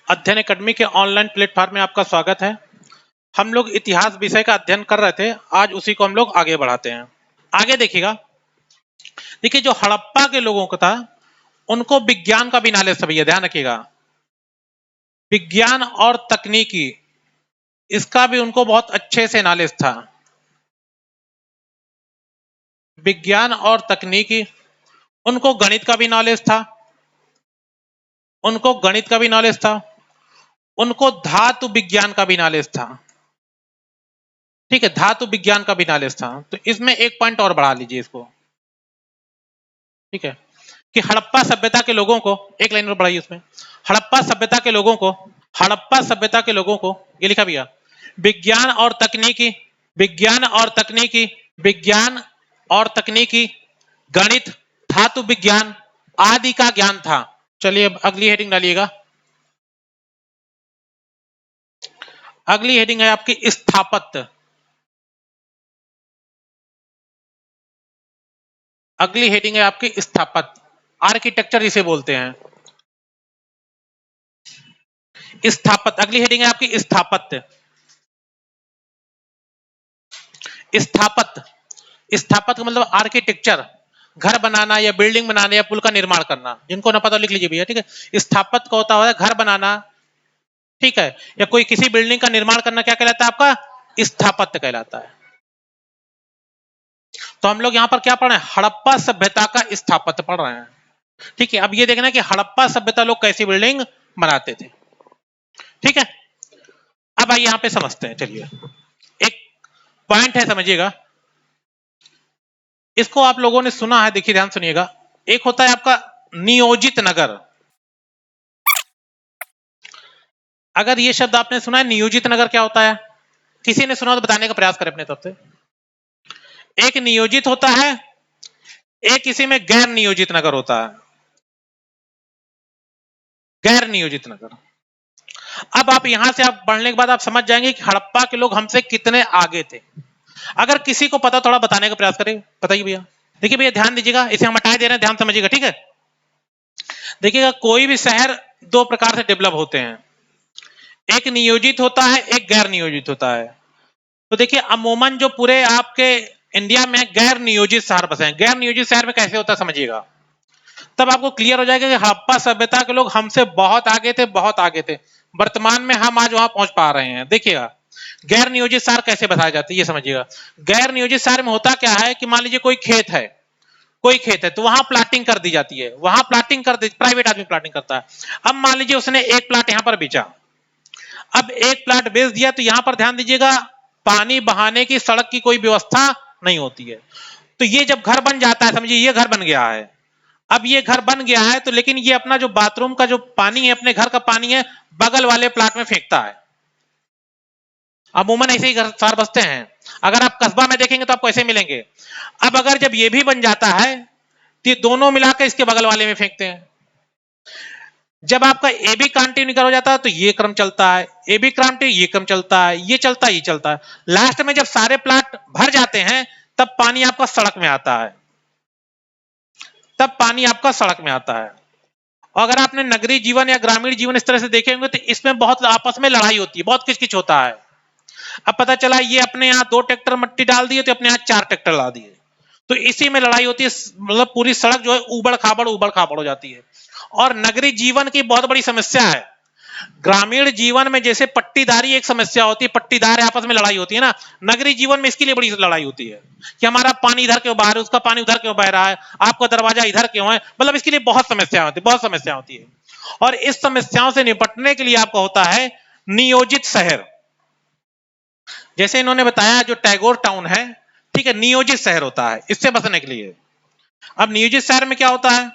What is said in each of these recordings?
अध्ययन एकेडमी के online platform में आपका स्वागत है। हम लोग इतिहास विषय का अध्ययन कर रहे थे, आज उसी को हम लोग आगे बढ़ाते हैं। आगे देखिएगा। देखिए, जो हड़प्पा के लोगों को था उनको विज्ञान का भी नॉलेज था भैया, ध्यान रखिएगा। विज्ञान और तकनीकी इसका भी उनको बहुत अच्छे से नॉलेज था। विज्ञान और तकनीकी, उनको गणित का भी नॉलेज था, उनको गणित का भी नॉलेज था, उनको धातु विज्ञान का भी नॉलेज था। ठीक है, धातु विज्ञान का भी नॉलेज था। तो इसमें एक पॉइंट और बढ़ा लीजिए इसको। ठीक है, कि हड़प्पा सभ्यता के लोगों को, एक लाइन और बढ़ाइए उसमें, हड़प्पा सभ्यता के लोगों को, हड़प्पा सभ्यता के लोगों को, ये लिखा भैया, विज्ञान और तकनीकी, विज्ञान और तकनीकी, विज्ञान और तकनीकी, गणित, धातु विज्ञान आदि का ज्ञान था। चलिए अब अगली हेडिंग डालिएगा। अगली हेडिंग है आपकी स्थापत्य। अगली हेडिंग है आपकी स्थापत्य, आर्किटेक्चर जिसे बोलते हैं। स्थापत्य, अगली हेडिंग है आपकी स्थापत्य। स्थापत्य, स्थापत्य का मतलब आर्किटेक्चर, घर बनाना या बिल्डिंग बनाना या पुल का निर्माण करना। जिनको ना पता लिख लीजिए भैया। ठीक है, स्थापत्य का होता है घर बनाना, ठीक है, या कोई किसी बिल्डिंग का निर्माण करना, क्या कहलाता है आपका? स्थापत्य कहलाता है। तो हम लोग यहाँ पर क्या पढ़ रहे हैं? हड़प्पा सभ्यता का स्थापत्य पढ़ रहे हैं। ठीक है, अब ये देखना कि हड़प्पा सभ्यता लोग कैसी बिल्डिंग बनाते थे। ठीक है, अब आइए यहाँ पे समझते हैं। चलिए, एक पॉइंट है, समझिएगा इसको। आप लोगों ने सुना है, देखिए ध्यान सुनिएगा। एक होता है आपका नियोजित नगर। अगर ये शब्द आपने सुना है नियोजित नगर, क्या होता है? किसी ने सुना तो बताने का प्रयास करें अपने तरफ से। एक नियोजित होता है, एक किसी में गैर नियोजित नगर होता है। गैर नियोजित नगर। अब आप यहां से आप पढ़ने के बाद आप समझ जाएंगे कि हड़प्पा के लोग हमसे कितने आगे थे। अगर किसी को पता, थोड़ा बताने का प्रयास करें। बताइए भैया। देखिए भैया, ध्यान दीजिएगा, इसे हम हटाए दे रहे हैं, ध्यान समझिएगा। ठीक है, देखिएगा, कोई भी शहर दो प्रकार से डेवलप होते हैं, एक नियोजित होता है, एक गैर नियोजित होता है। तो देखिए, अमूमन जो पूरे आपके इंडिया में गैर नियोजित शहर बसे हैं। गैर नियोजित शहर में कैसे होता है समझिएगा, तब आपको क्लियर हो जाएगा कि हड़प्पा सभ्यता के लोग हमसे बहुत आगे थे, बहुत आगे थे। वर्तमान में हम आज वहां पहुंच पा रहे हैं। देखिएगा, गैर नियोजित शहर कैसे बताए जाते हैं ये समझिएगा। गैर नियोजित शहर में होता क्या है कि मान लीजिए कोई खेत है, कोई खेत है, तो वहां प्लाटिंग कर दी जाती है। वहां प्लाटिंग कर दी, प्राइवेट आदमी प्लाटिंग करता है। अब मान लीजिए उसने एक प्लाट यहां पर बेचा। अब एक प्लाट बेच दिया, तो यहां पर ध्यान दीजिएगा, पानी बहाने की, सड़क की कोई व्यवस्था नहीं होती है। तो ये जब घर बन जाता है, समझिए ये घर बन गया है। अब ये घर बन गया है, तो लेकिन ये अपना जो बाथरूम का जो पानी है, अपने घर का पानी है, बगल वाले प्लाट में फेंकता है। अमूमन ऐसे ही घर सार बसते हैं। अगर आप कस्बा में देखेंगे तो आपको ऐसे मिलेंगे। अब अगर जब ये भी बन जाता है, तो दोनों मिलाकर इसके बगल वाले में फेंकते हैं। जब आपका ए बी कंटिन्यू हो जाता है, तो ये क्रम चलता है, ए बी कंटिन्यू, ये क्रम चलता है, ये चलता है, ये चलता है। लास्ट में जब सारे प्लाट भर जाते हैं, तब पानी आपका सड़क में आता है। तब पानी आपका सड़क में आता है। और अगर आपने नगरीय जीवन या ग्रामीण जीवन इस तरह से देखे होंगे, तो इसमें बहुत आपस में लड़ाई होती है, बहुत किचकिच होता है। अब पता चला ये अपने यहाँ 2 ट्रैक्टर मट्टी डाल दिए, तो अपने यहाँ 4 ट्रैक्टर ला दिए, तो इसी में लड़ाई होती है। मतलब पूरी सड़क जो है उबड़ खाबड़ हो जाती है। और नगरीय जीवन की बहुत बड़ी समस्या है। ग्रामीण जीवन में जैसे पट्टीदारी एक समस्या होती है, पट्टीदार आपस में लड़ाई होती है ना, नगरीय जीवन में इसके लिए बड़ी लड़ाई होती है कि हमारा पानी इधर क्यों बह रहा है, उसका पानी उधर क्यों बह रहा है, आपका दरवाजा इधर क्यों है। मतलब इसके लिए बहुत समस्या होती है, बहुत समस्या होती है। और इस समस्याओं से निपटने के लिए आपका होता है नियोजित शहर। जैसे इन्होंने बताया, जो टैगोर टाउन है, ठीक है, नियोजित शहर होता है इससे बचने के लिए। अब नियोजित शहर में क्या होता है?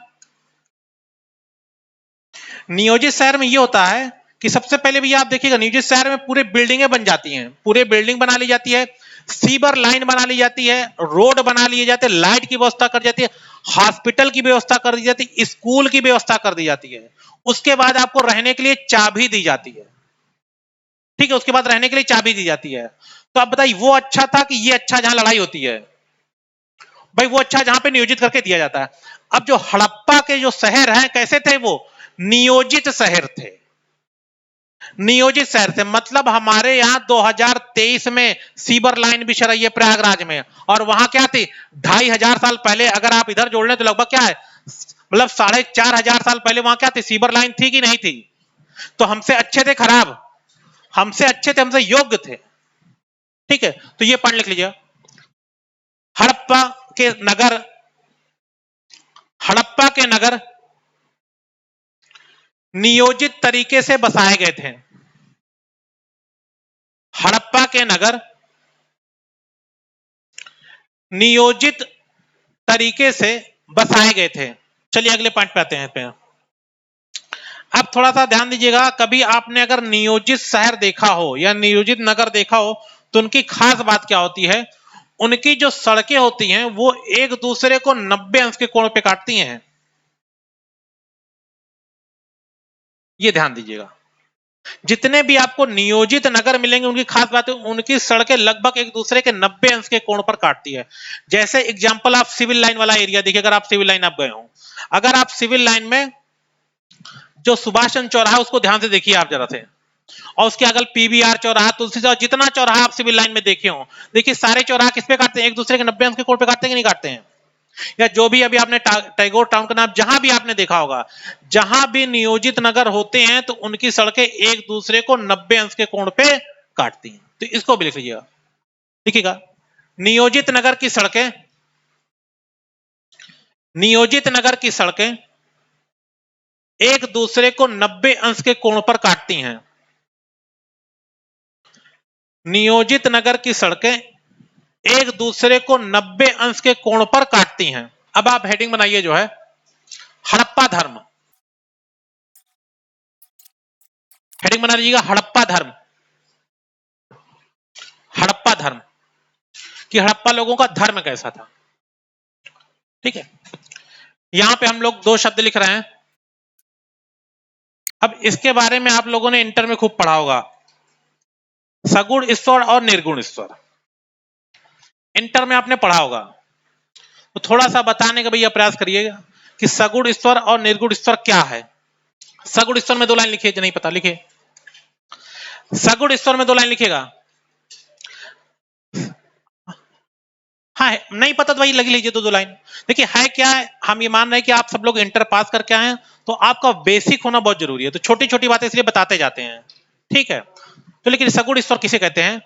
नियोजित शहर में ये होता है कि सबसे पहले भी आप देखिएगा, नियोजित शहर में पूरे बिल्डिंगें बन जाती हैं, पूरे बिल्डिंग बना ली जाती है, सीवर लाइन बना ली जाती है, रोड बना लिए जाते हैं, लाइट की व्यवस्था कर जाती है, हॉस्पिटल की व्यवस्था कर दी जाती है, स्कूल की व्यवस्था कर दी जाती है। उसके बाद आपको रहने के लिए चाबी दी जाती है। ठीक है, उसके बाद रहने के लिए चाबी दी जाती है। तो आप बताइए, वो अच्छा था कि ये अच्छा जहां लड़ाई होती है? भाई वो अच्छा जहां पे नियोजित करके दिया जाता है। अब जो हड़प्पा के जो शहर हैं, कैसे थे वो? नियोजित शहर थे। नियोजित शहर से मतलब हमारे यहाँ 2023 में सीवर लाइन बिछ रही है प्रयागराज में, और वहां क्या थी 2500 साल पहले, अगर आप इधर जोड़ लें तो लगभग क्या है, मतलब 4500 साल पहले वहां क्या थी, सीवर लाइन थी कि नहीं थी? तो हमसे अच्छे थे खराब, हमसे अच्छे थे, हमसे योग्य थे। ठीक है, तो ये पॉइंट लिख लीजिए। हड़प्पा के नगर, हड़प्पा के नगर नियोजित तरीके से बसाए गए थे। हड़प्पा के नगर नियोजित तरीके से बसाए गए थे। चलिए अगले पॉइंट पे आते हैं। पे अब थोड़ा सा ध्यान दीजिएगा, कभी आपने अगर नियोजित शहर देखा हो या नियोजित नगर देखा हो तो उनकी खास बात क्या होती है, उनकी जो सड़कें होती हैं वो एक दूसरे को 90 अंश के कोण पे काटती हैं। ये ध्यान दीजिएगा, जितने भी आपको नियोजित नगर मिलेंगे उनकी खास बात है उनकी सड़कें लगभग एक दूसरे के 90 अंश के कोण पर काटती है। जैसे एग्जांपल आप सिविल लाइन वाला एरिया देखिए, अगर आप सिविल लाइन आप गए हो, अगर आप सिविल लाइन में जो सुभाष चंद्र चौराहा उसको ध्यान से देखिए आप जरा से, और उसके अगल पीवीआर चौराहा, तुलसी चौराहा, जितना चौराहा आप सिविल लाइन में देखे हो, देखिए सारे चौराहा किस पे काटते हैं, एक दूसरे के 90 अंश के कोण पे काटते हैं कि नहीं काटते हैं? या जो भी अभी आपने टैगोर टाउन का नाम जहां भी आपने देखा होगा, जहां भी नियोजित नगर होते हैं तो उनकी सड़कें एक दूसरे को 90 अंश के कोण पे काटती हैं। तो इसको भी लिख लीजिएगा, लिखिएगा नियोजित नगर की सड़कें, नियोजित नगर की सड़कें एक दूसरे को 90 अंश के कोण पर काटती हैं। नियोजित नगर की सड़कें एक दूसरे को 90 अंश के कोण पर काटती हैं। अब आप हेडिंग बनाइए जो है हड़प्पा धर्म, हेडिंग बना लीजिएगा हड़प्पा धर्म। हड़प्पा धर्म कि हड़प्पा लोगों का धर्म कैसा था। ठीक है, यहां पे हम लोग दो शब्द लिख रहे हैं। अब इसके बारे में आप लोगों ने इंटर में खूब पढ़ा होगा, सगुण ईश्वर और निर्गुण ईश्वर, इंटर में आपने पढ़ा होगा। तो थोड़ा सा बताने का भैया प्रयास करिएगा कि सगुण ईश्वर और निर्गुण ईश्वर क्या है। सगुण ईश्वर में दो लाइन लिखिए, जो नहीं पता लिखिए, सगुण ईश्वर में दो लाइन लिखिएगा। हाँ नहीं पता तो वही लगी लीजिए दो लाइन। देखिए है क्या है, हम ये मान रहे हैं कि आप सब लोग इंटर पास करके आए हैं तो आपका बेसिक होना बहुत जरूरी है, तो छोटी छोटी बातें इसलिए बताते जाते हैं। ठीक है, तो लेकिन सगुण ईश्वर किसे कहते हैं?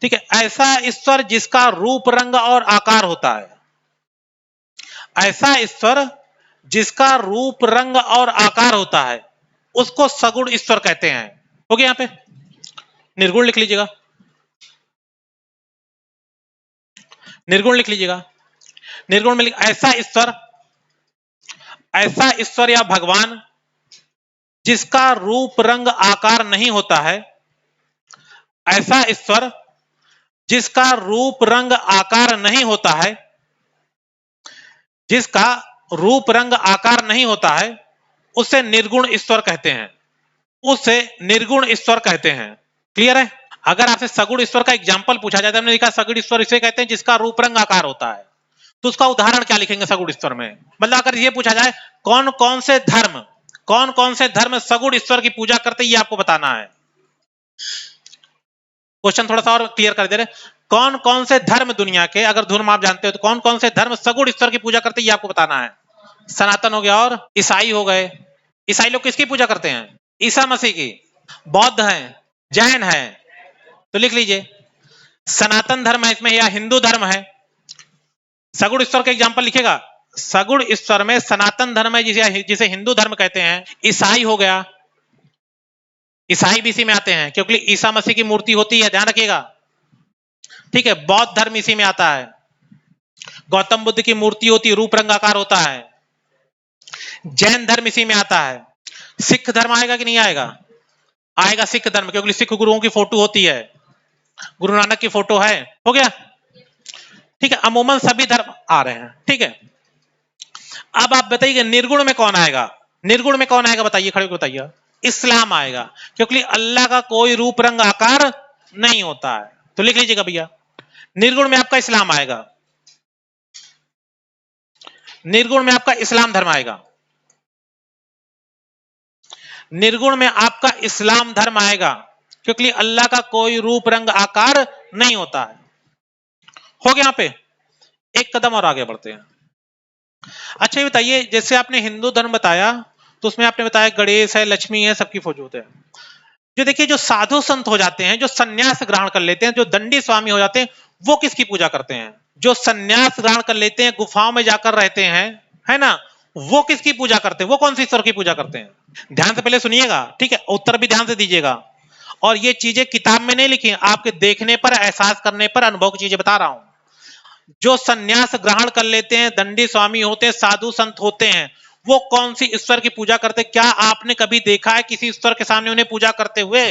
ठीक है, ऐसा ईश्वर जिसका रूप रंग और आकार होता है, ऐसा ईश्वर जिसका रूप रंग और आकार होता है उसको सगुण ईश्वर कहते हैं। हो गया, यहाँ पे निर्गुण लिख लीजिएगा, निर्गुण लिख लीजिएगा। निर्गुण में ऐसा ईश्वर या भगवान जिसका रूप रंग आकार नहीं होता है, ऐसा ईश्वर जिसका रूप रंग आकार नहीं होता है, जिसका रूप रंग आकार नहीं होता है उसे निर्गुण ईश्वर कहते हैं, उसे निर्गुण ईश्वर कहते हैं। क्लियर है? अगर आपसे सगुण ईश्वर का एग्जाम्पल पूछा जाए, हमने लिखा सगुण ईश्वर इसे कहते हैं जिसका रूप रंग आकार होता है, तो उसका उदाहरण क्या लिखेंगे सगुण ईश्वर में? मतलब अगर ये पूछा जाए कौन कौन से धर्म सगुण ईश्वर की पूजा करते, ये आपको बताना है। क्वेश्चन थोड़ा सा और क्लियर कर दे रहे, कौन कौन से धर्म दुनिया के, अगर धर्म आप जानते हो तो कौन कौन से धर्म सगुण ईश्वर की पूजा करते, ये आपको बताना है। सनातन हो गया और ईसाई हो गए। ईसाई लोग किसकी पूजा करते हैं? ईसा मसीह की। बौद्ध हैं, जैन है, तो लिख लीजिए सनातन धर्म है इसमें, या हिंदू धर्म है। सगुण ईश्वर का एग्जाम्पल लिखेगा, सगुण ईश्वर में सनातन धर्म है जिसे हिंदू धर्म कहते हैं। ईसाई हो गया, ईसाई भी इसी में आते हैं क्योंकि ईसा मसीह की मूर्ति होती है, ध्यान रखिएगा। ठीक है, बौद्ध धर्म इसी में आता है, गौतम बुद्ध की मूर्ति होती है, रूप रंग आकार होता है। जैन धर्म इसी में आता है। सिख धर्म आएगा कि नहीं आएगा? आएगा सिख धर्म, क्योंकि सिख गुरुओं की फोटो होती है, गुरु नानक की फोटो है। हो गया, ठीक है, अमूमन सभी धर्म आ रहे हैं। ठीक है, अब आप बताइए निर्गुण में कौन आएगा? निर्गुण में कौन आएगा बताइए, खड़े होकर बताइए। इस्लाम आएगा, क्योंकि अल्लाह का कोई रूप रंग आकार नहीं होता है, तो लिख लीजिएगा भैया निर्गुण में आपका इस्लाम आएगा, निर्गुण में आपका इस्लाम धर्म आएगा। निर्गुण में आपका इस्लाम धर्म आएगा, क्योंकि अल्लाह का कोई रूप रंग आकार नहीं होता है। हो गया यहाँ पे, एक कदम और आगे बढ़ते हैं। अच्छा ये बताइए, जैसे आपने हिंदू धर्म बताया तो उसमें आपने बताया गणेश है, लक्ष्मी है, सबकी वजूद है। जो देखिए जो साधु संत हो जाते हैं, जो सन्यास ग्रहण कर लेते हैं, जो दंडी स्वामी हो जाते हैं, वो किसकी पूजा करते हैं? जो सन्यास ग्रहण कर लेते हैं, गुफाओं में जाकर रहते हैं, है ना, वो किसकी पूजा करते हैं? वो कौन सी ईश्वर की पूजा करते हैं? ध्यान से पहले सुनिएगा, ठीक है, उत्तर भी ध्यान से दीजिएगा। और ये चीजें किताब में नहीं लिखी, आपके देखने पर, एहसास करने पर, अनुभव की चीजें बता रहा हूं। जो सन्यास ग्रहण कर लेते हैं, दंडी स्वामी होते हैं, साधु संत होते हैं, वो कौन सी ईश्वर की पूजा करते? क्या आपने कभी देखा है किसी ईश्वर के सामने उन्हें पूजा करते हुए?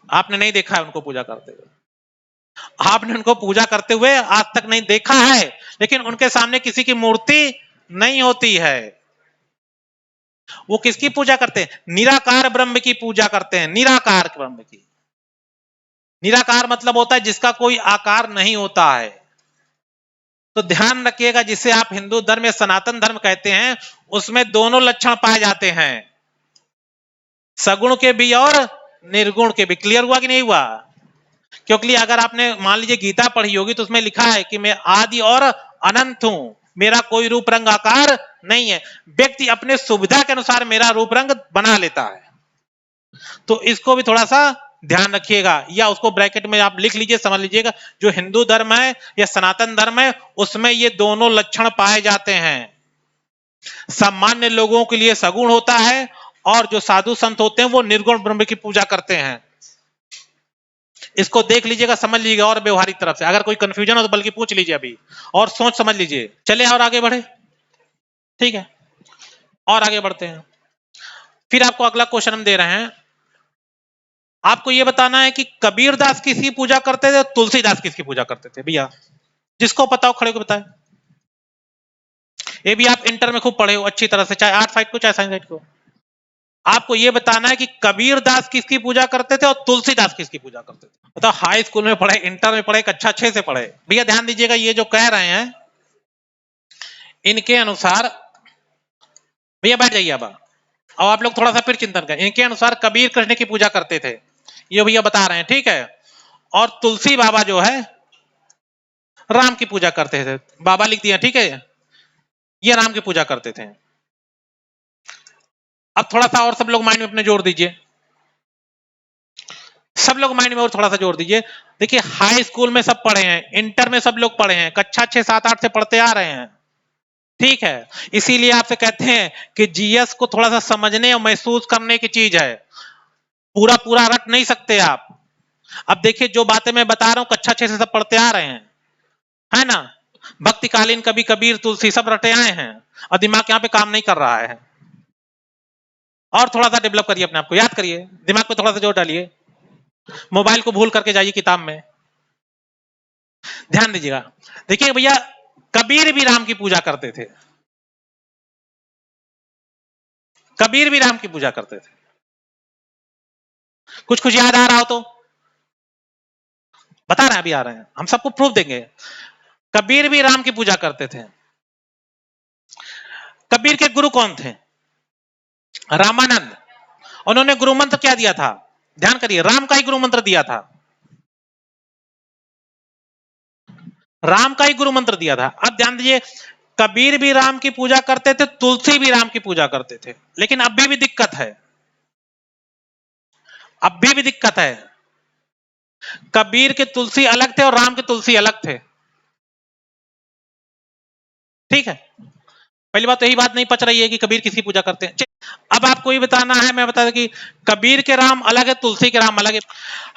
आपने नहीं देखा है उनको पूजा करते हुए, आपने उनको पूजा करते हुए आज तक नहीं देखा है, लेकिन उनके सामने किसी की मूर्ति नहीं होती है। वो किसकी पूजा करते हैं? निराकार ब्रह्म की पूजा करते हैं, निराकार ब्रह्म की। निराकार मतलब होता है जिसका कोई आकार नहीं होता है। तो ध्यान रखिएगा, जिसे आप हिंदू धर्म या सनातन धर्म कहते हैं, उसमें दोनों लक्षण पाए जाते हैं, सगुण के भी और निर्गुण के भी। क्लियर हुआ कि नहीं हुआ? क्योंकि अगर आपने मान लीजिए गीता पढ़ी होगी तो उसमें लिखा है कि मैं आदि और अनंत हूं, मेरा कोई रूप रंग आकार नहीं है, व्यक्ति अपने सुविधा के अनुसार मेरा रूप रंग बना लेता है। तो इसको भी थोड़ा सा ध्यान रखिएगा, या उसको ब्रैकेट में आप लिख लीजिए, समझ लीजिएगा। जो हिंदू धर्म है या सनातन धर्म है, उसमें ये दोनों लक्षण पाए जाते हैं। सामान्य लोगों के लिए सगुण होता है, और जो साधु संत होते हैं वो निर्गुण ब्रह्म की पूजा करते हैं। इसको देख लीजिएगा, समझ लीजिएगा, और व्यवहारिक तरफ से अगर कोई कंफ्यूजन हो तो बल्कि पूछ लीजिए अभी, और सोच समझ लीजिए। चलिए और आगे बढ़े, ठीक है, और आगे बढ़ते हैं। फिर आपको अगला क्वेश्चन हम दे रहे हैं, आपको यह बताना है कि कबीरदास किसकी पूजा करते थे, तुलसीदास किसकी पूजा करते थे? भैया जिसको पता हो खड़े को बताए। ये भी आप इंटर में खूब पढ़े हो अच्छी तरह से, चाहे आर्ट साइड को चाहे साइंस साइड को। आपको यह बताना है कि कबीरदास किसकी पूजा करते थे और तुलसीदास किसकी पूजा करते थे। मतलब हाई स्कूल में पढ़े, इंटर में पढ़े, अच्छा अच्छे से पढ़े। भैया ध्यान दीजिएगा, ये जो कह रहे हैं इनके अनुसार, भैया बैठ जाइए अब आप लोग थोड़ा सा फिर चिंतन करें। इनके अनुसार कबीर कृष्ण की पूजा करते थे, ये भैया बता रहे हैं, ठीक है। और तुलसी बाबा जो है राम की पूजा करते थे, बाबा लिख दिया, ठीक है, ये राम की पूजा करते थे। अब थोड़ा सा और सब लोग माइंड में अपने जोड़ दीजिए, सब लोग माइंड में और थोड़ा सा जोड़ दीजिए। देखिए हाई स्कूल में सब पढ़े हैं, इंटर में सब लोग पढ़े हैं, कक्षा 6, 7, 8 से पढ़ते आ रहे हैं, ठीक है। इसीलिए आपसे कहते हैं कि जीएस को थोड़ा सा समझने और महसूस करने की चीज है, पूरा पूरा रट नहीं सकते आप। अब देखिए जो बातें मैं बता रहा हूं कक्षा 6 से सब पढ़ते आ रहे हैं, है ना। भक्तिकालीन कवि कबीर तुलसी सब रटे आए हैं, और दिमाग यहां पे काम नहीं कर रहा है। और थोड़ा सा डेवलप करिए अपने आप को, याद करिए, दिमाग पे थोड़ा सा जोर डालिए, मोबाइल को भूल करके जाइए किताब में, ध्यान दीजिएगा। देखिए भैया कबीर भी राम की पूजा करते थे, कबीर भी राम की पूजा करते थे। कुछ कुछ याद आ रहा हो तो बता रहे हैं, अभी आ रहे हैं, हम सबको प्रूफ देंगे। कबीर भी राम की पूजा करते थे। कबीर के गुरु कौन थे? रामानंद। उन्होंने गुरु मंत्र क्या दिया था? ध्यान करिए, राम का ही गुरु मंत्र दिया था, राम का ही गुरु मंत्र दिया था। अब ध्यान दीजिए, कबीर भी राम की पूजा करते थे, तुलसी भी राम की पूजा करते थे, लेकिन अभी भी दिक्कत है, अभी भी दिक्कत है। कबीर के तुलसी अलग थे और राम के तुलसी अलग थे, ठीक है। पहली बात तो यही बात नहीं पच रही है कि कबीर किसकी पूजा करते हैं। अब आपको ये बताना है, मैं बता दूं कि कबीर के राम अलग है, तुलसी के राम अलग है।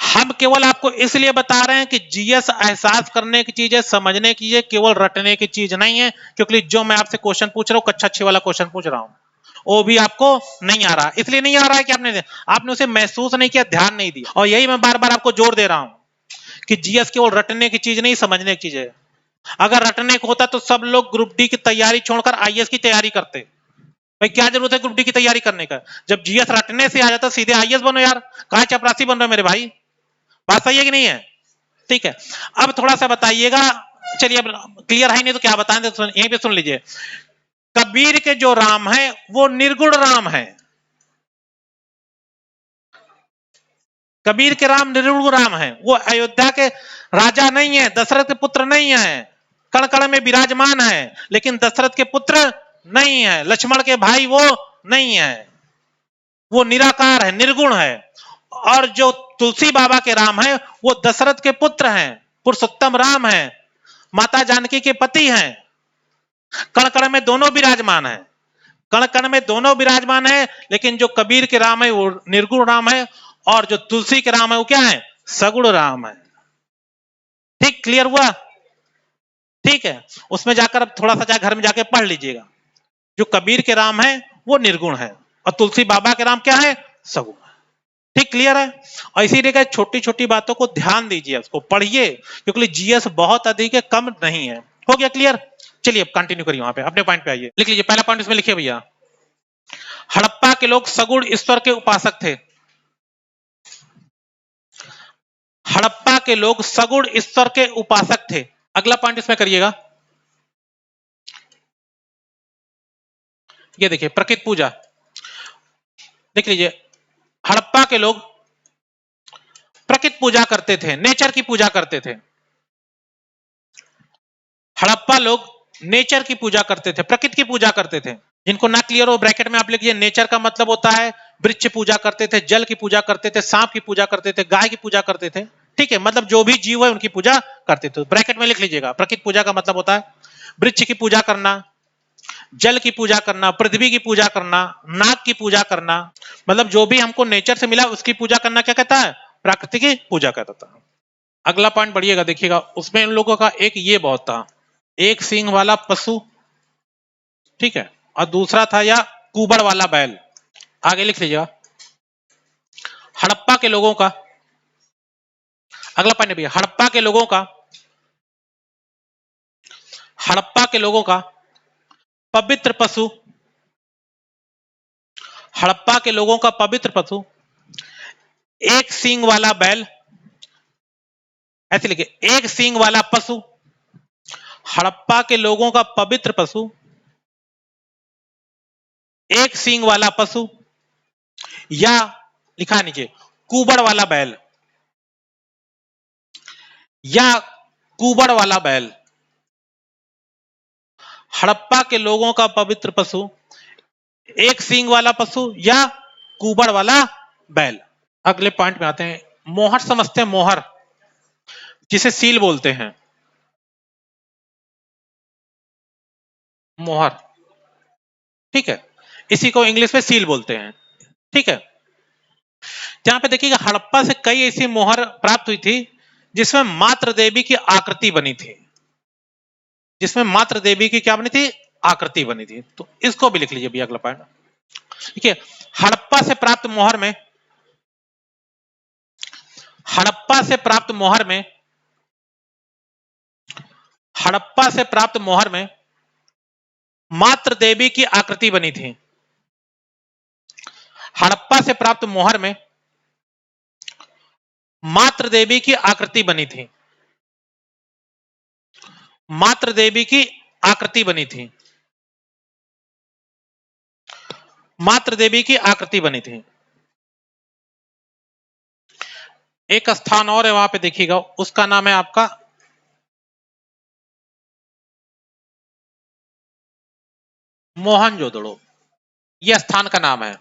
हम केवल आपको इसलिए बता रहे हैं कि जीएस एहसास करने की चीज है, समझने की चीज है, केवल रटने की चीज नहीं है। क्योंकि जो मैं आपसे क्वेश्चन पूछ रहा हूं, कक्षा 6 वाला क्वेश्चन पूछ रहा हूं, वो भी आपको नहीं आ रहा। इसलिए नहीं आ रहा है कि आपने उसे महसूस नहीं किया, ध्यान नहीं दिया। और यही मैं बार बार आपको जोर दे रहा हूं कि जीएस केवल रटने की चीज नहीं, समझने की चीज है। अगर रटने को होता तो सब लोग ग्रुप डी की तैयारी छोड़कर आईएएस की तैयारी करते। भाई क्या जरूरत है ग्रुप डी की तैयारी करने का? जब जीएस रटने से आ जाता सीधे आईएएस बनो यार, कहां चपरासी बन रहे हो मेरे भाई? बात सही है कि नहीं है? ठीक है, अब थोड़ा सा बताइएगा। चलिए अब क्लियर है नहीं तो क्या बताएं, तो यहीं पे सुन लीजिए। कबीर के जो राम है वो निर्गुण राम है। कबीर के राम निर्गुण राम है, वो अयोध्या के राजा नहीं है, दशरथ के पुत्र नहीं है, कण कण में विराजमान है लेकिन दशरथ के पुत्र नहीं है, लक्ष्मण के भाई वो नहीं है, वो निराकार है, निर्गुण है। और जो तुलसी बाबा के राम है वो दशरथ के पुत्र हैं, पुरुषोत्तम राम है, माता जानकी के पति हैं, कण कण में दोनों विराजमान है, कण कण में दोनों विराजमान है। लेकिन जो कबीर के राम है वो निर्गुण राम है और जो तुलसी के राम है वो क्या है, सगुण राम है। ठीक, क्लियर हुआ? ठीक है, उसमें जाकर अब थोड़ा सा घर में जाके पढ़ लीजिएगा। जो कबीर के राम है वो निर्गुण है और तुलसी बाबा के राम क्या है, सगुण। ठीक, क्लियर है? और इसीलिए छोटी छोटी बातों को ध्यान दीजिए, उसको पढ़िए, क्योंकि जीएस बहुत अधिक है, कम नहीं है। हो गया क्लियर? चलिए अब कंटिन्यू करिए, वहां पे अपने पॉइंट पे आइए। लिख लीजिए पहला पॉइंट इसमें लिखिए भैया, हड़प्पा के लोग सगुण ईश्वर के उपासक थे। हड़प्पा के लोग सगुण ईश्वर के उपासक थे। अगला पॉइंट इसमें करिएगा, ये देखिए प्रकृति पूजा। देख लीजिए, हड़प्पा के लोग प्रकृति पूजा करते थे, नेचर की पूजा करते थे। हड़प्पा लोग नेचर की पूजा करते थे, प्रकृति की पूजा करते थे। जिनको ना क्लियर हो ब्रैकेट में आप लिखिए, नेचर का मतलब होता है वृक्ष पूजा करते थे, जल की पूजा करते थे, सांप की पूजा करते थे, गाय की पूजा करते थे। ठीक है, मतलब जो भी जीव है उनकी पूजा करते थे। ब्रैकेट में लिख लीजिएगा, प्रकृति पूजा का मतलब होता है वृक्ष की पूजा करना, जल की पूजा करना, पृथ्वी की पूजा करना, नाग की पूजा करना, मतलब जो भी हमको नेचर से मिला उसकी पूजा करना क्या कहता है, प्रकृति की पूजा कहता था। अगला पॉइंट बढ़िएगा, देखिएगा उसमें उन लोगों का एक ये बहुत था, एक सींग वाला पशु, ठीक है, और दूसरा था या कुबड़ वाला बैल। आगे लिख लीजिएगा, हड़प्पा के लोगों का, अगला पॉइंट भी, हड़प्पा के लोगों का, हड़प्पा के लोगों का पवित्र पशु, हड़प्पा के लोगों का पवित्र पशु एक सींग वाला बैल, ऐसे लिखिए, एक सींग वाला पशु, हड़प्पा के लोगों का पवित्र पशु एक सींग वाला पशु, या लिखा नीचे कुबड़ वाला बैल, या कुबड़ वाला बैल। हड़प्पा के लोगों का पवित्र पशु एक सींग वाला पशु या कुबड़ वाला बैल। अगले पॉइंट में आते हैं, मोहर समझते हैं, मोहर जिसे सील बोलते हैं, मोहर, ठीक है, इसी को इंग्लिश में सील बोलते हैं। ठीक है, जहां पे देखिएगा हड़प्पा से कई ऐसी मोहर प्राप्त हुई थी जिसमें मातृ देवी की आकृति बनी थी, जिसमें मातृ देवी की क्या बनी थी, आकृति बनी थी। तो इसको भी लिख लीजिए भैया अगला पॉइंट। ठीक है, हड़प्पा से प्राप्त मोहर में, हड़प्पा से प्राप्त मोहर में, हड़प्पा से प्राप्त मोहर में मातृ देवी की आकृति बनी थी। हड़प्पा से प्राप्त मोहर में मातृ देवी की आकृति बनी थी, मातृ देवी की आकृति बनी थी, मातृ देवी की आकृति बनी थी। एक स्थान और है वहां पे देखिएगा, उसका नाम है आपका मोहनजोदड़ो, यह स्थान का नाम है,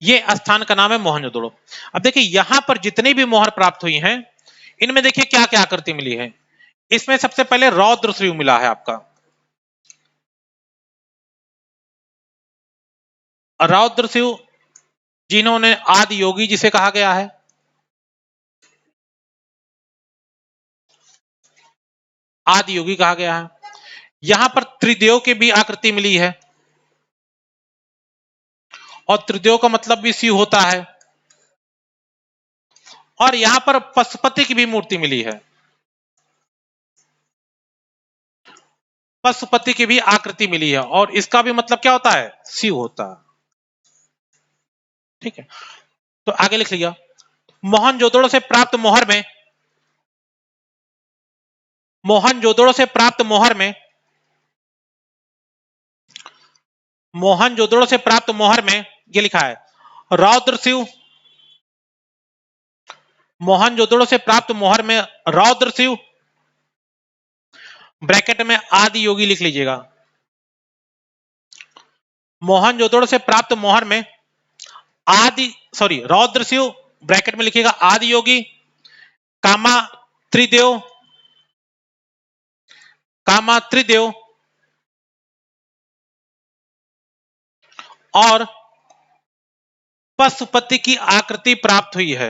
ये स्थान का नाम है मोहनजोदड़ो। अब देखिए यहां पर जितनी भी मोहर प्राप्त हुई हैं, इनमें देखिए क्या क्या आकृति मिली है। इसमें सबसे पहले रौद्र श्रीव मिला है आपका, रौद्र शिव जिन्होंने आदि योगी जिसे कहा गया है, आदि योगी कहा गया है। यहां पर त्रिदेव की भी आकृति मिली है, और त्रिदेव का मतलब भी शिव होता है। और यहां पर पशुपति की भी मूर्ति मिली है, पशुपति की भी आकृति मिली है, और इसका भी मतलब क्या होता है, शिव होता है। ठीक है, तो आगे लिख लिया, मोहनजोदड़ो से प्राप्त मोहर में, मोहनजोदड़ो से प्राप्त मोहर में मोहनजोदड़ो से प्राप्त मोहर में, ये लिखा है रौद्र शिव, मोहनजोदड़ो से प्राप्त मोहर में रौद्र शिव, ब्रैकेट में आदि योगी लिख लीजिएगा। मोहनजोदड़ो से प्राप्त मोहर में रौद्र शिव, ब्रैकेट में लिखिएगा आदि योगी, कामा त्रिदेव, और पशुपति की आकृति प्राप्त हुई है,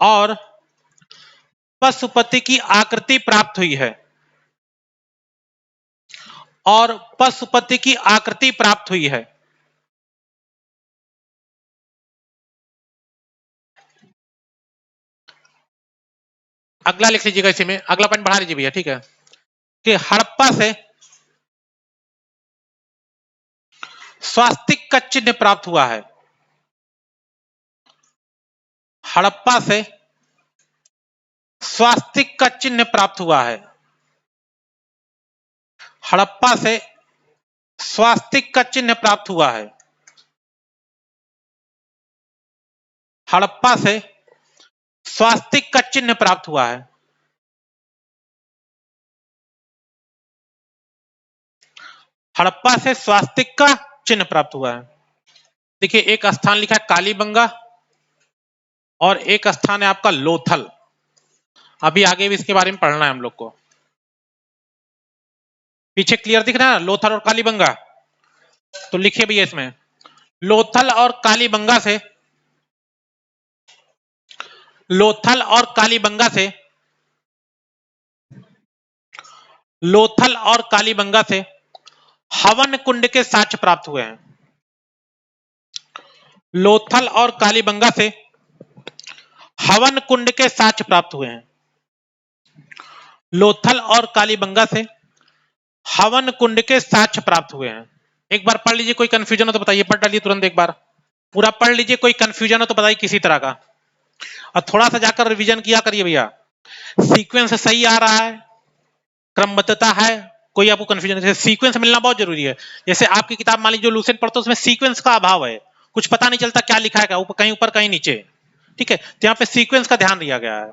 और पशुपति की आकृति प्राप्त हुई है, और पशुपति की आकृति प्राप्त हुई है। अगला लिख लीजिएगा, इसी में अगला पॉइंट बढ़ा लीजिए भैया, ठीक है, कि हड़प्पा से स्वास्तिक का चिन्ह प्राप्त हुआ है। हड़प्पा से स्वास्तिक का चिन्ह प्राप्त हुआ है। हड़प्पा से स्वास्तिक का चिन्ह प्राप्त हुआ है। हड़प्पा से स्वास्तिक का चिन्ह प्राप्त हुआ है। हड़प्पा से स्वास्तिक का चिन्ह प्राप्त हुआ है। देखिए, एक स्थान लिखा है कालीबंगा और एक स्थान है आपका लोथल। अभी आगे भी इसके बारे में पढ़ना है हम लोग को। पीछे क्लियर दिख रहा है ना, लोथल और कालीबंगा? तो लिखिए भैया, इसमें लोथल और कालीबंगा से, लोथल और कालीबंगा से, लोथल और कालीबंगा से हवन कुंड के साक्ष्य प्राप्त हुए हैं। लोथल और कालीबंगा से हवन कुंड के साक्ष्य प्राप्त हुए हैं। लोथल और कालीबंगा से हवन कुंड के साक्ष्य प्राप्त हुए हैं। एक बार पढ़ लीजिए, कोई कंफ्यूजन हो तो बताइए, पढ़ डालिए तुरंत एक बार, पूरा पढ़ लीजिए, कोई कंफ्यूजन हो तो बताइए किसी तरह का, और थोड़ा सा जाकर रिवीजन किया करिए भैया। सीक्वेंस सही आ रहा है, क्रमबद्धता है, कोई आपको कंफ्यूजन है? सीक्वेंस मिलना बहुत जरूरी है। जैसे आपकी किताब मान लीजिए जो लूसेंट पढ़ते हो, उसमें सीक्वेंस का अभाव है, कुछ पता नहीं चलता क्या लिखा है, कहीं ऊपर कहीं नीचे, ठीक है, तो यहाँ पे सीक्वेंस का ध्यान दिया गया है।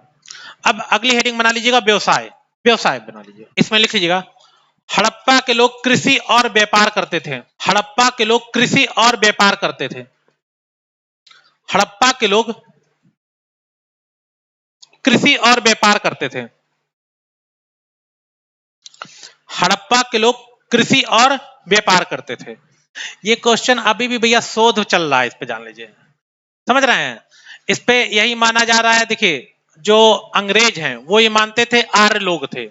अब अगली हेडिंग बना लीजिएगा व्यवसाय, व्यवसाय बना लीजिए। इसमें लिख लीजिएगा हड़प्पा के लोग कृषि और व्यापार करते थे। हड़प्पा के लोग कृषि और व्यापार करते थे। हड़प्पा के लोग कृषि और व्यापार करते थे। हड़प्पा के लोग कृषि और व्यापार करते थे। ये क्वेश्चन अभी भी भैया शोध चल रहा है, इस पे जान लीजिए, समझ रहे हैं? इस पे यही माना जा रहा है, देखिए जो अंग्रेज हैं वो ये मानते थे आर्य लोग थे,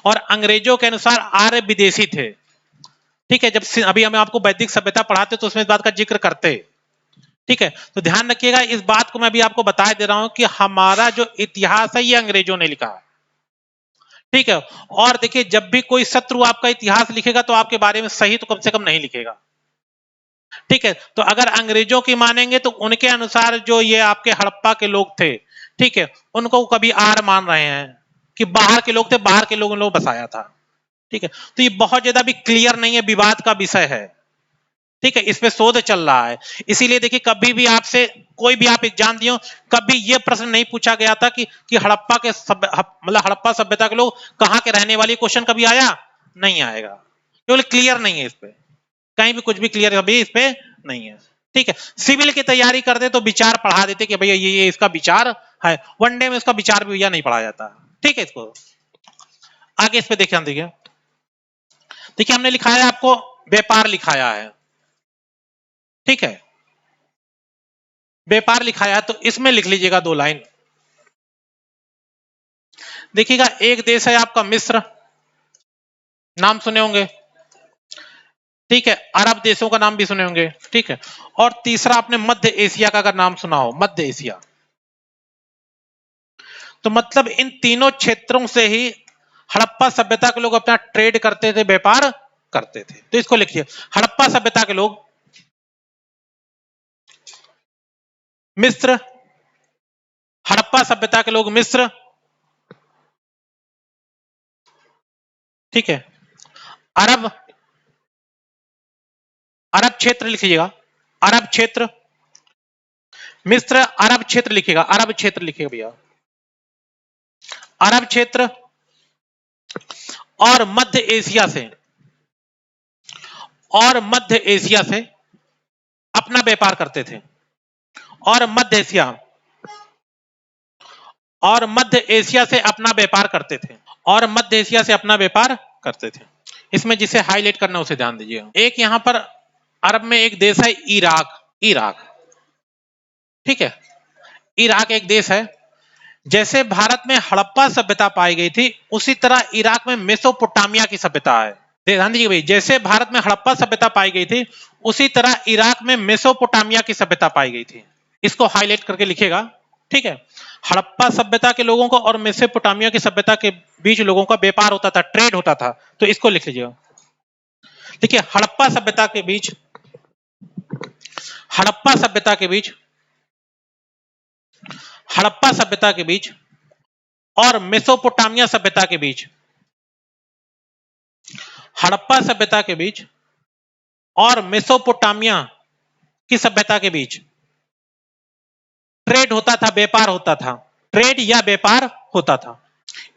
और अंग्रेजों के अनुसार आर्य विदेशी थे, ठीक है। जब अभी हम आपको वैदिक सभ्यता पढ़ाते तो उसमें इस बात का जिक्र करते, ठीक है। तो ध्यान रखिएगा, इस बात को मैं अभी आपको बता दे रहा हूं कि हमारा जो इतिहास है ये अंग्रेजों ने लिखा है, ठीक है। और देखिए, जब भी कोई शत्रु आपका इतिहास लिखेगा तो आपके बारे में सही तो कम से कम नहीं लिखेगा, ठीक है। तो अगर अंग्रेजों की मानेंगे तो उनके अनुसार जो ये आपके हड़प्पा के लोग थे, ठीक है, उनको कभी आर मान रहे हैं कि बाहर के लोग थे, बाहर के लोगों ने बसाया था, ठीक है। तो ये बहुत ज्यादा भी क्लियर नहीं है, विवाद का विषय है, ठीक है, इस पे शोध चल रहा है। इसीलिए देखिए, कभी भी आपसे कोई भी आप एग्जाम दियो, कभी ये प्रश्न नहीं पूछा गया था कि हड़प्पा के मतलब हड़प्पा सभ्यता के लोग कहाँ के रहने वाले, क्वेश्चन कभी आया नहीं आएगा, केवल क्लियर नहीं है, इस पे कहीं भी कुछ भी क्लियर अभी इस पे नहीं है, ठीक है। सिविल की तैयारी करते तो विचार पढ़ा देते कि भैया ये इसका विचार है, वनडे में इसका विचार भी भैया नहीं पढ़ा जाता, ठीक है। इसको आगे इस पे देखिए, देखिए हमने लिखा है आपको व्यापार लिखाया है, ठीक है, व्यापार लिखाया है, तो इसमें लिख लीजिएगा 2 लाइन। देखिएगा, एक देश है आपका मिस्र, नाम सुने होंगे, ठीक है, अरब देशों का नाम भी सुने होंगे, ठीक है, और तीसरा आपने मध्य एशिया का अगर नाम सुना हो, मध्य एशिया, तो मतलब इन तीनों क्षेत्रों से ही हड़प्पा सभ्यता के लोग अपना ट्रेड करते थे, व्यापार करते थे। तो इसको लिखिए, हड़प्पा सभ्यता के लोग मिस्र, हड़प्पा सभ्यता के लोग मिस्र, ठीक है, अरब अरब क्षेत्र लिख लीजिएगा, अरब क्षेत्र। मिस्र अरब क्षेत्र लिखिएगा, अरब क्षेत्र लिखिएगा भैया, अरब क्षेत्र। और मध्य एशिया से, और मध्य एशिया से अपना व्यापार करते थे, और मध्य एशिया, और मध्य एशिया से अपना व्यापार करते थे, और मध्य एशिया से अपना व्यापार करते थे। इसमें जिसे हाईलाइट करना उसे ध्यान दीजिए। एक यहां पर अरब में एक देश है इराक, इराक, ठीक है, इराक एक देश है। जैसे भारत में हड़प्पा सभ्यता पाई गई थी, उसी तरह इराक में मेसोपोटामिया की सभ्यता है। ध्यान दीजिए भाई, जैसे भारत में हड़प्पा सभ्यता पाई गई थी, उसी तरह इराक में मेसोपोटामिया की सभ्यता पाई गई थी। इसको हाईलाइट करके लिखेगा, ठीक है। हड़प्पा सभ्यता के लोगों को और मेसोपोटामिया की सभ्यता के बीच लोगों का व्यापार होता था, ट्रेड होता था, तो इसको लिख लीजिएगा। देखिए, हड़प्पा सभ्यता के बीच, हड़प्पा सभ्यता के बीच, हड़प्पा सभ्यता के बीच और मेसोपोटामिया सभ्यता के बीच, हड़प्पा सभ्यता के बीच और मेसोपोटामिया की सभ्यता के बीच ट्रेड होता था, व्यापार होता था, ट्रेड या व्यापार होता था।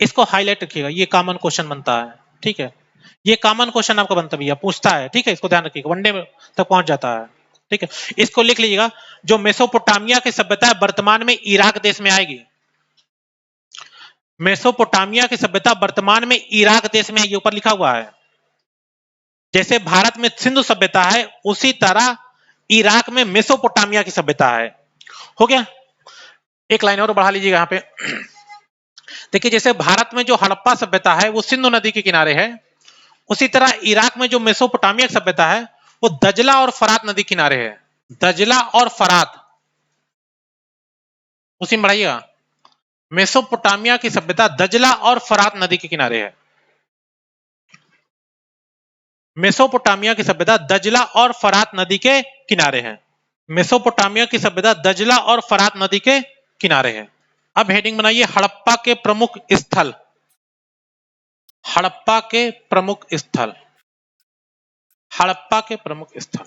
इसको हाईलाइट रखिएगा, ये कॉमन क्वेश्चन बनता है, ठीक है, ये कॉमन क्वेश्चन आपका बनता भैया, पूछता है, ठीक है, इसको ध्यान रखिएगा, वनडे तक पहुंच जाता है, ठीक है। इसको लिख लीजिएगा, जो मेसोपोटामिया की सभ्यता वर्तमान में इराक देश में आएगी, मेसोपोटामिया की सभ्यता वर्तमान में इराक देश में, ये ऊपर लिखा हुआ है। जैसे भारत में सिंधु सभ्यता है, उसी तरह इराक में मेसोपोटामिया की सभ्यता है। हो गया, एक लाइन और बढ़ा लीजिएगा यहाँ पे। देखिए, जैसे भारत में जो हड़प्पा सभ्यता है वो सिंधु नदी के किनारे है, उसी तरह इराक में जो मेसोपोटामिया की सभ्यता है वो दजला और फरात नदी किनारे है, दजला और फरात, उसी में बढ़ाइएगा। मेसोपोटामिया की सभ्यता दजला और फरात नदी के किनारे है, मेसोपोटामिया की सभ्यता दजला और फरात नदी के किनारे है, मेसोपोटामिया की सभ्यता दजला और फरात नदी के किनारे है। अब हेडिंग बनाइए, हड़प्पा के प्रमुख स्थल, हड़प्पा के प्रमुख स्थल, हड़प्पा के प्रमुख स्थल,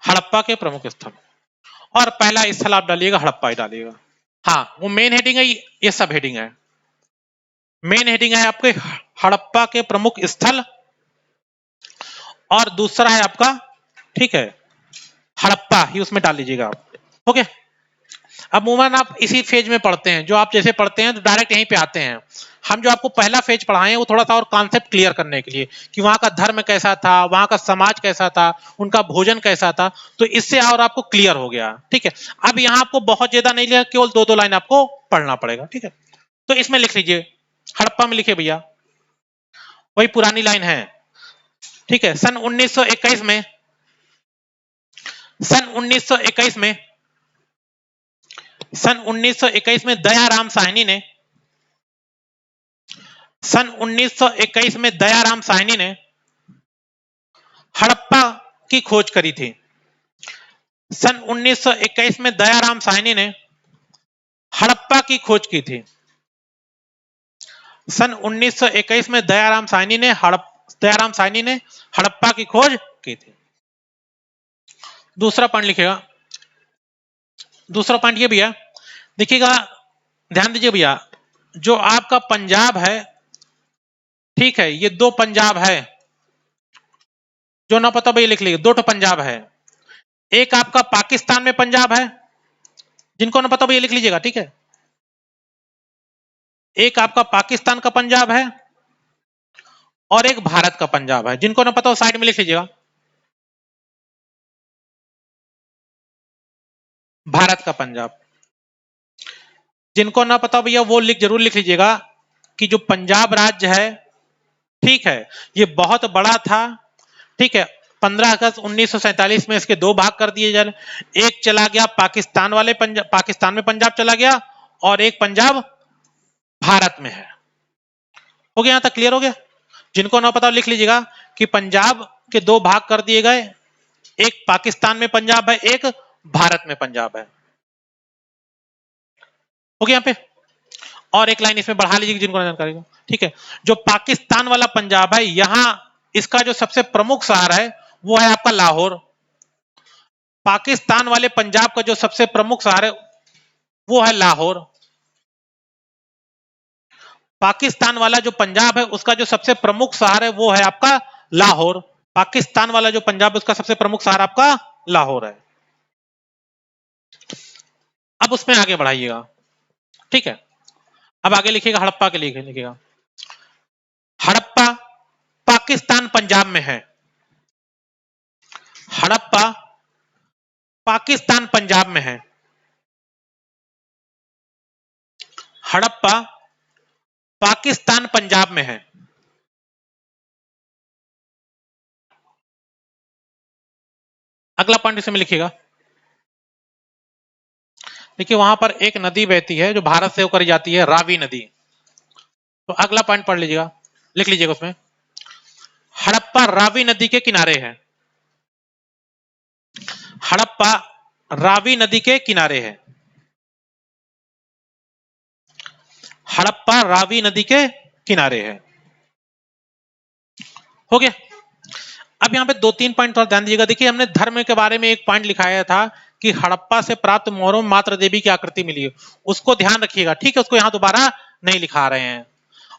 हड़प्पा के प्रमुख स्थल। और पहला स्थल आप डालिएगा हड़प्पा ही डालिएगा। हाँ, वो मेन हेडिंग है, ये सब हेडिंग है। मेन हेडिंग है आपके हड़प्पा के प्रमुख स्थल, और दूसरा है आपका, ठीक है, हड़प्पा ही उसमें डाल लीजिएगा आप। ओके, अब अमूमन आप इसी फेज में पढ़ते हैं, जो आप जैसे पढ़ते हैं तो डायरेक्ट यहीं पे आते हैं। हम जो आपको पहला फेज पढ़ाए हैं वो थोड़ा सा और कॉन्सेप्ट क्लियर करने के लिए, कि वहां का धर्म कैसा था, वहां का समाज कैसा था, उनका भोजन कैसा था, तो इससे और आपको क्लियर हो गया, ठीक है। अब यहाँ आपको बहुत ज्यादा नहीं लिया, केवल 2-2 लाइन आपको पढ़ना पड़ेगा, ठीक है। तो इसमें लिख लीजिए, हड़प्पा में लिखे भैया, वही पुरानी लाइन है, ठीक है। सन 1921 में, सन 1921 में, सन 1921 में दयाराम साहनी ने, सन 1921 में दयाराम साहनी ने हड़प्पा की खोज करी थी। सन 1921 में दयाराम साहनी ने हड़प्पा की खोज की थी। सन 1921 में दयाराम साहनी ने हड़प्पा की खोज की थी। दूसरा पॉइंट लिखेगा, दूसरा पॉइंट ये भैया देखिएगा, ध्यान दीजिए भैया, जो आपका पंजाब है, ठीक है, ये 2 पंजाब है, जो ना पता भैया लिख लीजिए, 2 पंजाब है। एक आपका पाकिस्तान में पंजाब है, जिनको ना पता भैया लिख लीजिएगा, ठीक है। एक आपका पाकिस्तान का पंजाब है और एक भारत का पंजाब है, जिनको ना पता हो साइड में लिख लीजिएगा, भारत का पंजाब। जिनको ना पता भैया वो जरूर लिख लीजिएगा कि जो पंजाब राज्य है, ठीक है, ये बहुत बड़ा था, ठीक है। 15 अगस्त 1947 में इसके 2 भाग कर दिए जाए, एक चला गया पाकिस्तान वाले पंजाब, पाकिस्तान में पंजाब चला गया, और एक पंजाब भारत में है। हो गया, यहां तक क्लियर हो गया। जिनको ना पता लिख लीजिएगा कि पंजाब के 2 भाग कर दिए गए, एक पाकिस्तान में पंजाब है, एक भारत में पंजाब है। हो गया यहाँ पे। और एक लाइन इसमें बढ़ा लीजिए जिनको जानकारी हो, ठीक है। जो पाकिस्तान वाला पंजाब है, यहां इसका जो सबसे प्रमुख शहर है वो है आपका लाहौर। पाकिस्तान वाले पंजाब का जो सबसे प्रमुख शहर है वो है लाहौर। पाकिस्तान वाला जो पंजाब है उसका जो सबसे प्रमुख शहर है वो है आपका लाहौर। पाकिस्तान वाला जो पंजाब है उसका सबसे प्रमुख शहर आपका लाहौर है। अब उसमें आगे बढ़ाइएगा, ठीक है। अब आगे लिखिएगा, हड़प्पा के लिए लिखिएगा। हड़प्पा पाकिस्तान पंजाब में है। हड़प्पा पाकिस्तान पंजाब में है। हड़प्पा पाकिस्तान पंजाब में है। अगला पॉइंट इसमें लिखिएगा। देखिए वहां पर एक नदी बहती है जो भारत से होकर जाती है, रावी नदी। तो अगला पॉइंट पढ़ लीजिएगा, लिख लीजिएगा उसमें, हड़प्पा रावी नदी के किनारे है। हड़प्पा रावी नदी के किनारे है। हड़प्पा रावी नदी के किनारे है। हो गया। अब यहाँ पे 2-3 पॉइंट और ध्यान दीजिएगा। देखिए हमने धर्म के बारे में एक पॉइंट लिखाया था कि हड़प्पा से प्राप्त मोहरों में मात्र देवी की आकृति मिली है, उसको ध्यान रखिएगा, ठीक है। उसको यहाँ दोबारा नहीं लिखा रहे हैं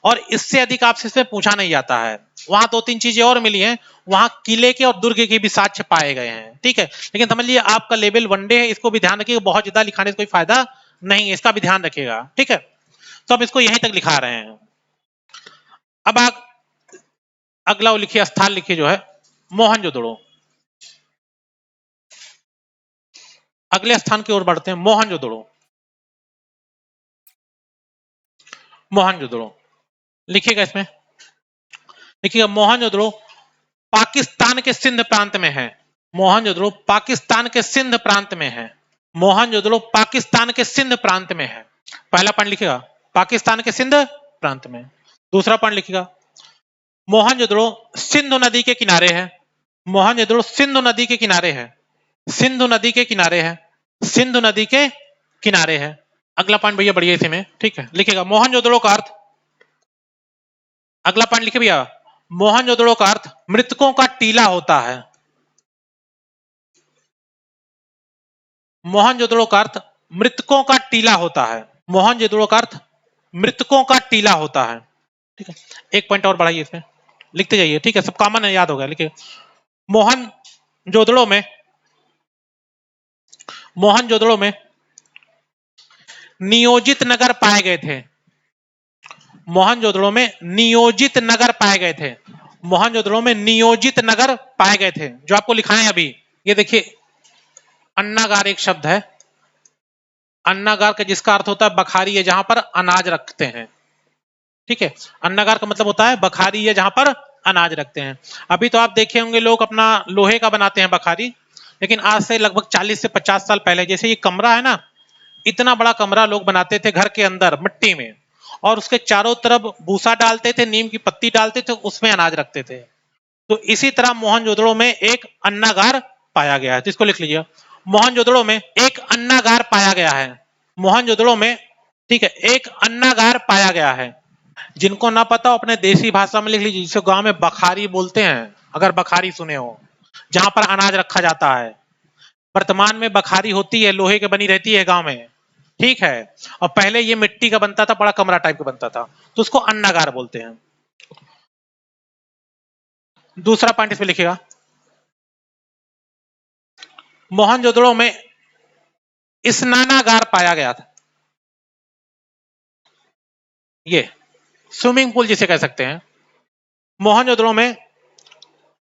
और इससे अधिक आपसे इसमें पूछा नहीं जाता है। वहां 2-3 चीजें और मिली हैं, वहां किले के और दुर्ग के भी साक्ष्य पाए गए हैं, ठीक है। लेकिन समझ लीजिए आपका लेवल वनडे है, इसको भी ध्यान रखिएगा, बहुत ज्यादा लिखाने से कोई फायदा नहीं है, इसका भी ध्यान रखिएगा, ठीक है। तो अब इसको यहीं तक लिखा रहे हैं। अब आप अगला वो लिखिए, स्थान लिखिए जो है मोहनजोदड़ो। अगले स्थान की ओर बढ़ते हैं, मोहनजोदड़ो। मोहनजोदड़ो लिखिएगा, इसमें लिखिएगा मोहनजोदड़ो पाकिस्तान के सिंध प्रांत में है। मोहनजोदड़ो पाकिस्तान के सिंध प्रांत में है। मोहनजोदड़ो पाकिस्तान के सिंध प्रांत में है। पहला पॉइंट लिखिएगा, पाकिस्तान के सिंध प्रांत में। दूसरा पॉइंट लिखिएगा, मोहनजोदड़ो सिंधु नदी के किनारे है। मोहनजोदड़ो सिंधु नदी के किनारे है। सिंधु नदी के किनारे है। सिंधु नदी के किनारे है। अगला पॉइंट भैया बढ़िया इसी में, ठीक है। लिखिएगा मोहनजोदड़ो का अर्थ, अगला पॉइंट लिखिए भैया, मोहनजोदड़ो का अर्थ मृतकों का टीला होता है। मोहनजोदड़ो का अर्थ मृतकों का टीला होता है। मोहनजोदड़ो का अर्थ मृतकों का टीला होता है, ठीक है। एक पॉइंट और बढ़ाइए, इसमें लिखते जाइए, ठीक है, सब कॉमन है, याद हो गया। लिखिए मोहनजोदड़ो में, मोहनजोदड़ो में नियोजित नगर पाए गए थे। मोहनजोदड़ो में नियोजित नगर पाए गए थे। मोहनजोदड़ो में नियोजित नगर पाए गए थे, जो आपको लिखाएं अभी। ये देखिए अन्नागार एक शब्द है, अन्नागार का जिसका अर्थ होता है बखारी है, जहां पर अनाज रखते हैं, ठीक है। अन्नागार का मतलब होता है बखारी है, जहां पर अनाज रखते हैं। अभी तो आप देखे होंगे लोग अपना लोहे का बनाते हैं बखारी, लेकिन आज से लगभग 40 से 50 साल पहले, जैसे ये कमरा है ना, इतना बड़ा कमरा लोग बनाते थे घर के अंदर मिट्टी में, और उसके चारों तरफ भूसा डालते थे, नीम की पत्ती डालते थे, उसमें अनाज रखते थे। तो इसी तरह मोहनजोदड़ो में एक अन्नागार पाया गया है, तो इसको लिख लीजिए, मोहनजोदड़ो में एक अन्नागार पाया गया है। मोहनजोदड़ो में, ठीक है, एक अन्नागार पाया गया है। जिनको ना पता हो अपने देसी भाषा में लिख लीजिए, जिसे गांव में बखारी बोलते हैं, अगर बखारी सुने हो, जहां पर अनाज रखा जाता है। वर्तमान में बखारी होती है, लोहे की बनी रहती है गांव में, ठीक है। और पहले ये मिट्टी का बनता था, बड़ा कमरा टाइप का बनता था, तो उसको अन्नागार बोलते हैं। दूसरा पॉइंट इसमें लिखिएगा, मोहनजोदड़ो में स्नानागार पाया गया था। ये स्विमिंग पूल जिसे कह सकते हैं, मोहनजोदड़ो में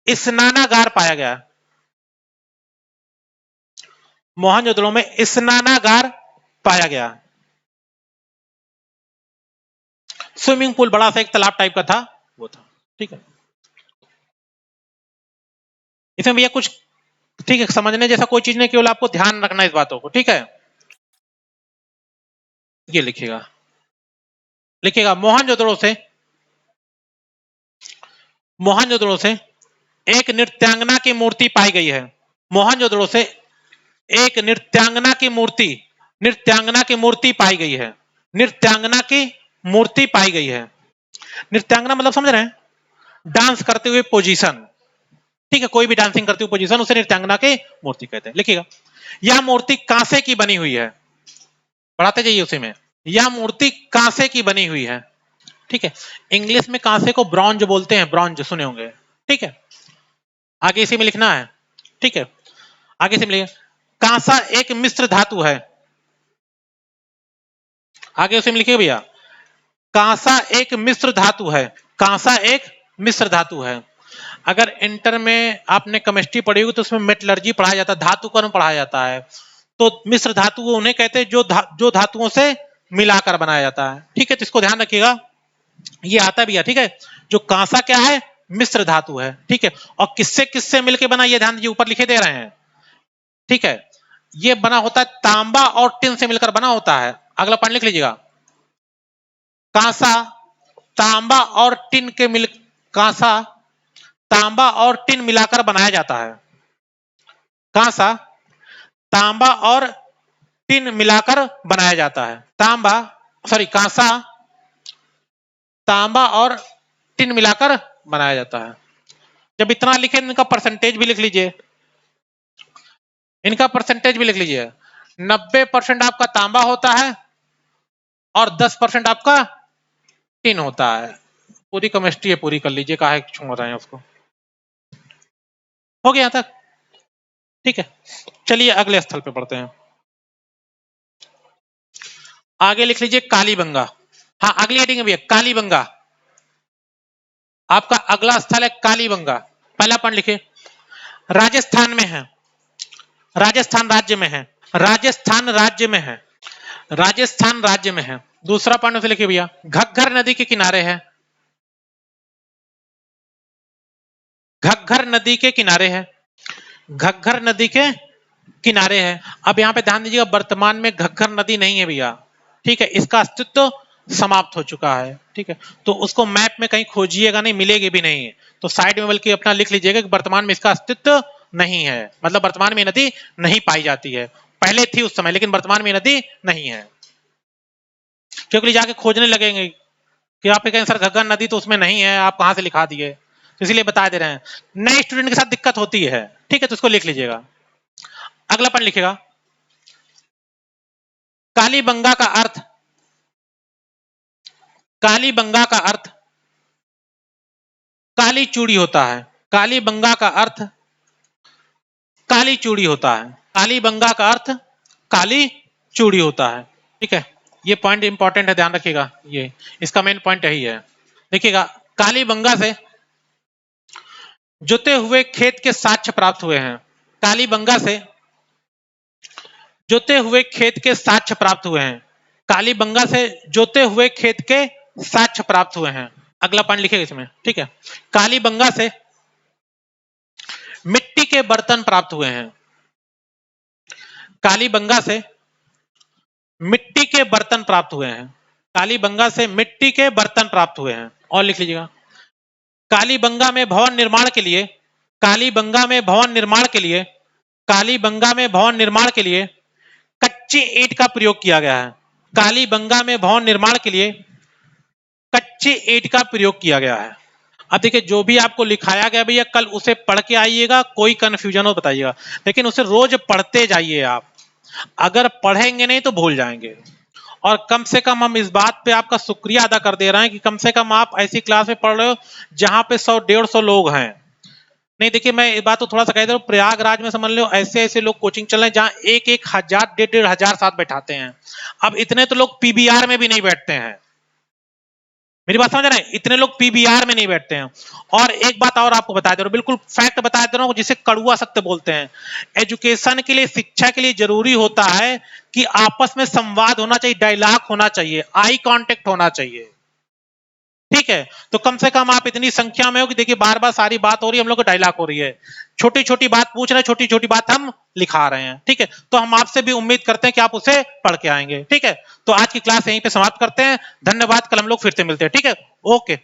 स्नानागार पाया गया। मोहनजोदड़ो में स्नानागार पाया गया। स्विमिंग पूल बड़ा सा एक तालाब टाइप का था, वो था, ठीक है। इसमें भैया कुछ, ठीक है, समझने जैसा कोई चीज नहीं, केवल आपको ध्यान रखना इस बातों को, ठीक है। ये लिखिएगा, लिखिएगा मोहनजोदड़ो से, मोहनजोदड़ो से एक नृत्यांगना की मूर्ति पाई गई है। मोहनजोदड़ो से एक नृत्यांगना की मूर्ति, नृत्यांगना की मूर्ति पाई गई है। नृत्यांगना की मूर्ति पाई गई है। नृत्यांगना मतलब समझ रहे हैं, डांस करते हुए पोजीशन, ठीक है, कोई भी डांसिंग करती हुई पोजीशन, उसे नृत्यांगना की मूर्ति कहते हैं। लिखिएगा, यह मूर्ति कांसे की बनी हुई है, बढ़ाते जाइए उसी में, यह मूर्ति कांसे की बनी हुई है, ठीक है। इंग्लिश में कांसे को ब्रॉन्ज बोलते हैं, ब्रॉन्ज सुने होंगे, ठीक है। आगे इसी में लिखना है, ठीक है। आगे इसी में लिखिए, कांसा एक मिश्र धातु है, आगे उसी में लिखिए भैया, कांसा एक मिश्र धातु है, कांसा एक मिश्र धातु है। अगर इंटर में आपने केमिस्ट्री पढ़ी होगी तो उसमें मेटलर्जी पढ़ाया जाता है, धातु कर्म पढ़ाया जाता है। तो मिश्र धातु वो उन्हें कहते हैं जो धातुओं से मिलाकर बनाया जाता है, ठीक है। तो इसको ध्यान रखिएगा, ये आता भी है, ठीक है। जो कांसा क्या है, मिश्र धातु है, ठीक है। और किससे किससे मिलकर बना, ये ध्यान दीजिए, ऊपर लिखे दे रहे हैं, ठीक है। ये बना होता है तांबा और टिन से मिलकर बना होता है। अगला पॉइंट लिख लीजिएगा, कांसा तांबा और टिन के मिल, कांसा तांबा और टिन मिलाकर बनाया जाता है, कांसा तांबा और टिन मिलाकर बनाया जाता है, तांबा सॉरी कांसा तांबा और टिन मिलाकर बनाया जाता है। जब इतना लिखे, इनका परसेंटेज भी लिख लीजिए, इनका परसेंटेज भी लिख लीजिए। 90% आपका तांबा होता है और 10% आपका टिन होता है। पूरी केमिस्ट्री है, पूरी कर लीजिए, काहे छोड़ रहे हैं उसको। हो गया यहां तक, ठीक है। चलिए अगले स्थल पे पढ़ते हैं। आगे लिख लीजिए कालीबंगा। हाँ, अगली हेडिंग है भैया कालीबंगा, आपका अगला स्थल है कालीबंगा। पहला पॉइंट लिखिए, राजस्थान में है, राजस्थान राज्य में है, राजस्थान राज्य में है, राजस्थान राज्य में है। दूसरा पॉइंट उसे लिखिए भैया, घग्गर नदी के किनारे है, घग्गर नदी के किनारे है, घग्गर नदी के किनारे है। अब यहां पे ध्यान दीजिएगा, वर्तमान में घग्गर नदी नहीं है भैया, ठीक है, इसका अस्तित्व समाप्त हो चुका है, ठीक है। तो उसको मैप में कहीं खोजिएगा नहीं, मिलेगी भी नहीं, तो साइड में बल्कि अपना लिख लीजिएगा कि वर्तमान में इसका अस्तित्व नहीं है, मतलब वर्तमान में नदी नहीं पाई जाती है। पहले थी उस समय, लेकिन वर्तमान में नदी नहीं है, क्योंकि जाके खोजने लगेंगे कि आप कहें सर घग्गर नदी तो उसमें नहीं है, आप कहां से लिखा दिए, तो इसलिए बता दे रहे हैं। नए स्टूडेंट के साथ दिक्कत होती है, ठीक है, तो उसको लिख लीजिएगा। अगला पॉइंट लिखिएगा, कालीबंगा का अर्थ, कालीबंगा का अर्थ काली चूड़ी होता है, कालीबंगा का अर्थ काली चूड़ी होता है, कालीबंगा का अर्थ काली चूड़ी होता है, ठीक है। ये पॉइंट इंपॉर्टेंट है, ध्यान रखिएगा, ये इसका मेन पॉइंट यही है। देखिएगा, कालीबंगा से जोते हुए खेत के साक्ष्य प्राप्त हुए हैं, कालीबंगा से जोते हुए खेत के साक्ष्य प्राप्त हुए हैं, कालीबंगा से जोते हुए खेत के साक्ष्य प्राप्त हुए हैं। अगला पॉइंट लिखिएगा इसमें, ठीक है। कालीबंगा से मिट्टी के बर्तन प्राप्त हुए हैं, कालीबंगा से मिट्टी के बर्तन प्राप्त हुए हैं, कालीबंगा से मिट्टी के बर्तन प्राप्त हुए हैं। और लिख लीजिएगा, कालीबंगा में भवन निर्माण के लिए, कालीबंगा में भवन निर्माण के लिए, कालीबंगा में भवन निर्माण के लिए कच्ची ईंट का प्रयोग किया गया है, कालीबंगा में भवन निर्माण के लिए कच्ची ईंट का प्रयोग किया गया है। अब देखिए, जो भी आपको लिखाया गया भैया, कल उसे पढ़ के आइएगा, कोई कंफ्यूजन हो बताइएगा, लेकिन उसे रोज पढ़ते जाइए आप। अगर पढ़ेंगे नहीं तो भूल जाएंगे। और कम से कम हम इस बात पे आपका शुक्रिया अदा कर दे रहे हैं कि कम से कम आप ऐसी क्लास में पढ़ रहे हो जहां पे 100-150 लोग हैं। नहीं देखिए, मैं इस बात तो थोड़ा सा कह दे रहा हूँ, प्रयागराज में समझ लो ऐसे ऐसे लोग कोचिंग चल रहे हैं जहां 1,000 1,500 1,000 साथ बैठाते हैं। अब इतने तो लोग पीबीआर में भी नहीं बैठते हैं, मेरी बात समझ रहे हैं, इतने लोग पीबीआर में नहीं बैठते हैं। और एक बात और आपको बता दे रहा हूं, बिल्कुल फैक्ट बता दे रहा हूं, जिसे कड़वा सत्य बोलते हैं। एजुकेशन के लिए, शिक्षा के लिए जरूरी होता है कि आपस में संवाद होना चाहिए, डायलॉग होना चाहिए, आई कांटेक्ट होना चाहिए, ठीक है। तो कम से कम आप इतनी संख्या में हो कि देखिए बार बार सारी बात हो रही है, हम लोग को डायलॉग हो रही है, छोटी छोटी बात पूछ रहे हैं, छोटी छोटी बात हम लिखा रहे हैं, ठीक है। तो हम आपसे भी उम्मीद करते हैं कि आप उसे पढ़ के आएंगे, ठीक है। तो आज की क्लास यहीं पे समाप्त करते हैं, धन्यवाद, कल हम लोग फिर से मिलते हैं, ठीक है, ओके।